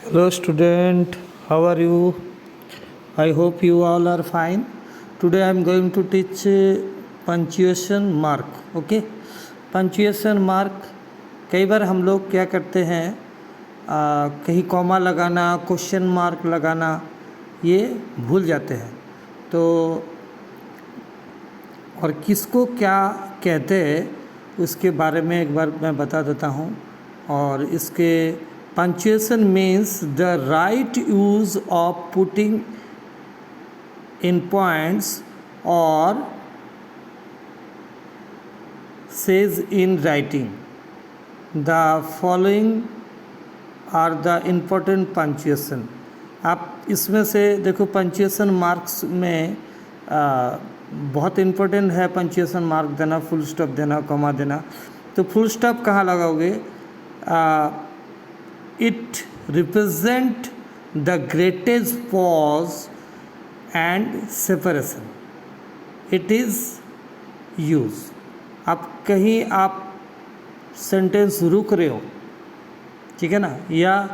Hello student, how are you? I hope you all are fine. Today I am going to teach punctuation mark. Okay, punctuation mark कई बार हम लोग क्या करते हैं, कहीं comma लगाना, क्वेश्चन मार्क लगाना ये भूल जाते हैं। तो और किसको क्या कहते हैं उसके बारे में एक बार मैं बता देता हूँ। और इसके punctuation means the right use of putting in points or says in writing. The following are the important punctuation. आप इसमें से देखो पंक्चुएशन मार्क्स में बहुत इम्पोर्टेंट है पंक्चुएशन मार्क देना, फुल स्टॉप देना, कॉमा देना। तो फुल स्टॉप कहाँ लगाओगे? It represent the greatest pause and separation. It is use. आप कहीं आप सेंटेंस रुक रहे हो, ठीक है ना, या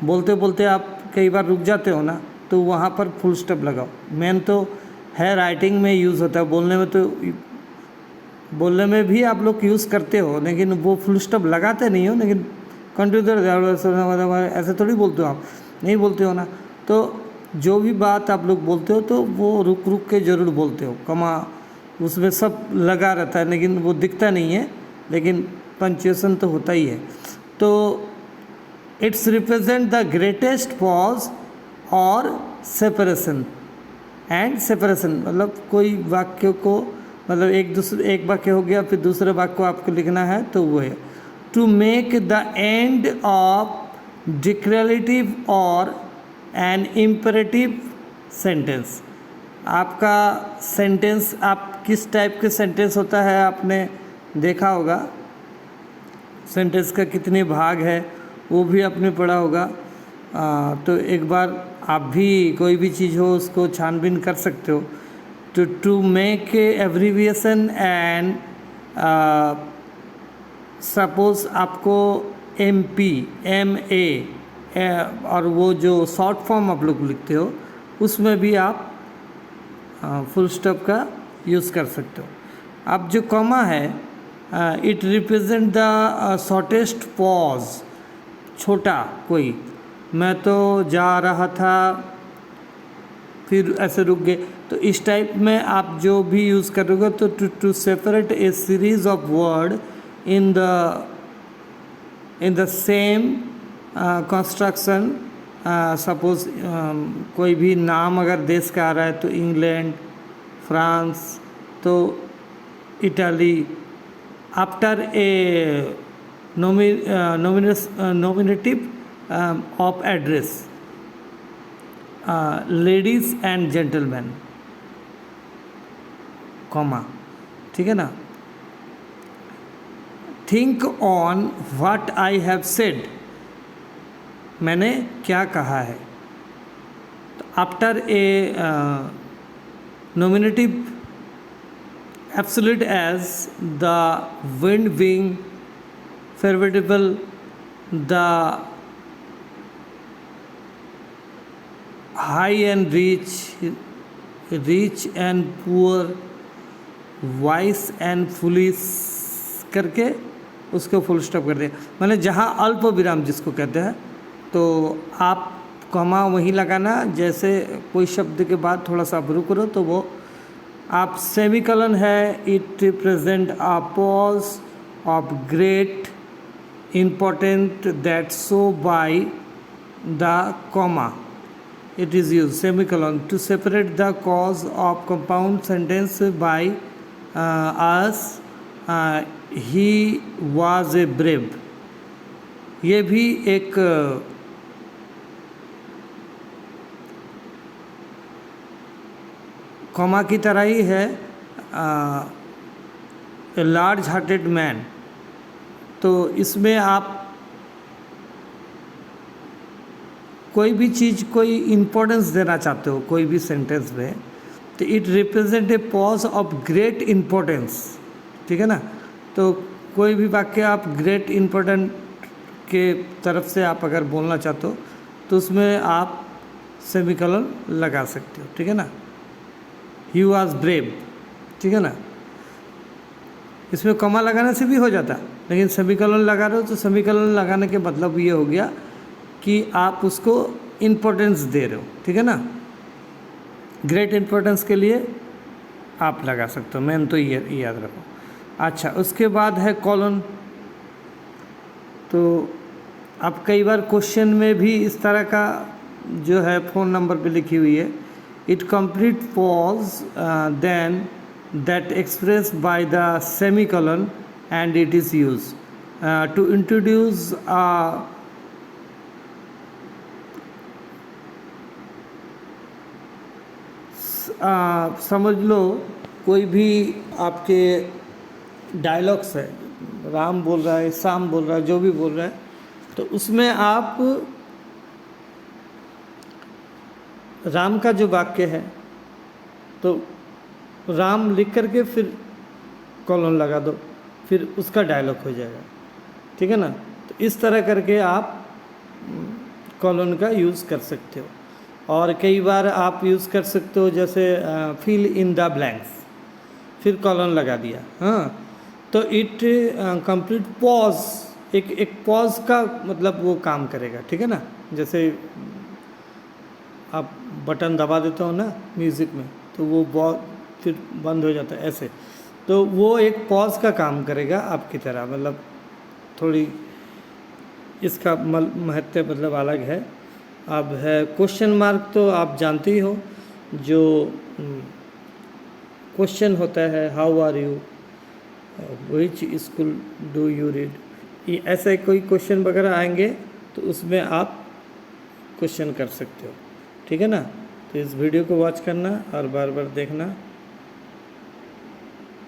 बोलते बोलते आप कई बार रुक जाते हो ना, तो वहाँ पर फुल स्टॉप लगाओ। मेन तो है राइटिंग में यूज़ होता है, बोलने में भी आप लोग यूज़ करते हो, लेकिन वो फुल स्टॉप लगाते नहीं हो। लेकिन कंटिन्यू ऐसे थोड़ी बोलते हो, आप नहीं बोलते हो ना। तो जो भी बात आप लोग बोलते हो तो वो रुक रुक के ज़रूर बोलते हो। कमा उसमें सब लगा रहता है लेकिन वो दिखता नहीं है, लेकिन पंक्चुएशन तो होता ही है। तो it's represent the greatest pause और सेपरेशन। एंड सेपरेशन मतलब कोई वाक्य को, मतलब एक वाक्य हो गया, फिर दूसरे वाक्य को आपको लिखना है, तो वो है to make the end of declarative और एन इम्परेटिव सेंटेंस। आपका सेंटेंस, आप किस टाइप के सेंटेंस होता है आपने देखा होगा। सेंटेंस का कितने भाग है वो भी आपने पढ़ा होगा। तो एक बार आप भी कोई भी चीज़ हो उसको छानबीन कर सकते हो। To make abbreviation and suppose आपको MA और वो जो शॉर्ट फॉर्म आप लोग लिखते हो उसमें भी आप फुल स्टॉप का यूज़ कर सकते हो। अब जो कॉमा है, it represent the shortest pause. छोटा कोई, मैं तो जा रहा था फिर ऐसे रुक गए, तो इस टाइप में आप जो भी यूज़ करोगे तो to separate a series of word in the same construction. Suppose कोई भी नाम अगर देश का आ रहा है तो इंग्लैंड, फ्रांस, तो Italy. After a nominative of address, ladies and gentleman, comma, ठीक है ना। Think on what I have said, मैंने क्या कहा है। तो after a nominative absolute as the wind being favorable, the high and rich and poor, wise and foolish करके उसको फुल स्टॉप कर दिया। मैंने जहाँ अल्प विराम जिसको कहते हैं, तो आप कॉमा वहीं लगाना। जैसे कोई शब्द के बाद थोड़ा सा आप रुक रहे हो तो वो आप सेमीकलन है। It represent a pause of great important that so by the comma it is used semicolon to separate the cause of compound sentence by us he was a brave। ये भी एक कॉमा की तरह ही है। ए लार्ज हार्टेड मैन, तो इसमें आप कोई भी चीज़, कोई इम्पोर्टेंस देना चाहते हो कोई भी सेंटेंस में, तो it represent a pause of great importance, ठीक है ना। तो कोई भी वाक्य आप ग्रेट इम्पोर्टेंट के तरफ से आप अगर बोलना चाहते हो तो उसमें आप सेमीकोलन लगा सकते हो, ठीक है ना। ही वॉज ब्रेव, ठीक है ना। इसमें कॉमा लगाने से भी हो जाता, लेकिन सेमीकोलन लगा रहे हो तो सेमीकोलन लगाने के मतलब ये हो गया कि आप उसको इम्पोर्टेंस दे रहे हो, ठीक है ना। ग्रेट इम्पोर्टेंस के लिए आप लगा सकते हो, मैन तो ये याद रखो। अच्छा, उसके बाद है कॉलन। तो अब कई बार क्वेश्चन में भी इस तरह का जो है फ़ोन नंबर पे लिखी हुई है, it complete pause then that express by the semicolon and it is use to introduce समझ लो कोई भी आपके डायलॉग्स है, राम बोल रहा है, श्याम बोल रहा है, जो भी बोल रहा है, तो उसमें आप राम का जो वाक्य है तो राम लिख करके फिर कॉलन लगा दो, फिर उसका डायलॉग हो जाएगा, ठीक है ना। तो इस तरह करके आप कॉलन का यूज़ कर सकते हो। और कई बार आप यूज़ कर सकते हो जैसे फिल इन द ब्लैंक्स, फिर कॉलन लगा दिया, हाँ, तो इट कंप्लीट पॉज, एक पॉज का मतलब वो काम करेगा, ठीक है ना। जैसे आप बटन दबा देते हो ना म्यूज़िक में, तो वो फिर बंद हो जाता है ऐसे, तो वो एक पॉज का काम करेगा आपकी तरह, मतलब थोड़ी इसका महत्व मतलब अलग है। अब है क्वेश्चन मार्क, तो आप जानते ही हो, जो क्वेश्चन होता है how are you, which school do you read, ये ऐसे कोई क्वेश्चन वगैरह आएंगे तो उसमें आप क्वेश्चन कर सकते हो, ठीक है ना। तो इस वीडियो को वॉच करना और बार बार देखना।